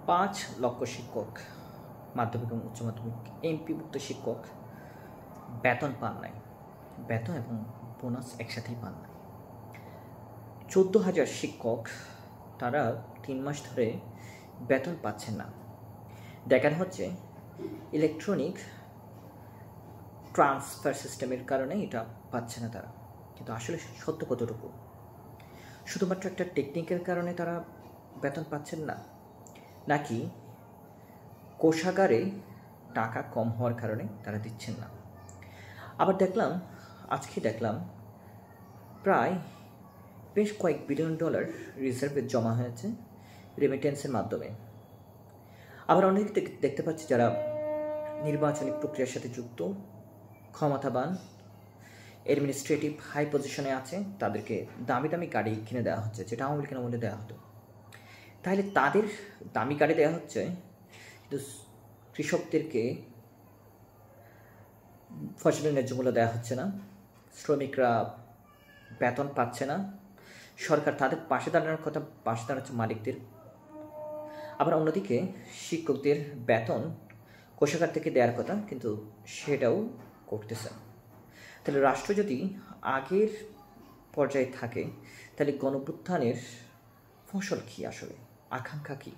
5 লক্ষ শিক্ষক, মাধ্যমিক এবং উচ্চ মাধ্যমিক এমপিভুক্ত শিক্ষক বেতন পান নাই। বেতন এবং বোনাস একসাথেই পান নাই। 14,000 শিক্ষক তারা 3 মাস ধরে বেতন পাচ্ছেন না। দেখানো হচ্ছে ইলেকট্রনিক ট্রান্সফার সিস্টেমের কারণে এটা পাচ্ছে না তারা, কিন্তু আসলে সত্য কতটুকু? শুধুমাত্র একটা টেকনিকের কারণে তারা বেতন পাচ্ছেন না, নাকি কোষাগারে টাকা কম হওয়ার কারণে তারা দিচ্ছেন না? আবার আজকে দেখলাম প্রায় বেশ কয়েক বিলিয়ন ডলার রিজার্ভে জমা হয়েছে রেমিটেন্সের মাধ্যমে। আবার অনেক দেখতে পাচ্ছি যারা নির্বাচনী প্রক্রিয়ার সাথে যুক্ত, ক্ষমতাবান, অ্যাডমিনিস্ট্রেটিভ হাই পজিশনে আছে, তাদেরকে দামি দামি গাড়ি কিনে দেওয়া হচ্ছে, যেটা আওয়ামী লীগের আমলে দেওয়া হতো। তাহলে তাদের দামি গাড়ি দেওয়া হচ্ছে, কিন্তু কৃষকদেরকে ফসলের ন্যায্য মূল্য দেওয়া হচ্ছে না, শ্রমিকরা বেতন পাচ্ছে না, সরকার তাদের পাশে দাঁড়াচ্ছে মালিকদের। আবার অন্যদিকে শিক্ষকদের বেতন কোষাগার থেকে দেওয়ার কথা, কিন্তু সেটাও করতেছে না। তাহলে রাষ্ট্র যদি আগের পর্যায়ে থাকে, তাহলে গণঅভ্যুত্থানের ফসল কী, আসলে আকাঙ্ক্ষা কী?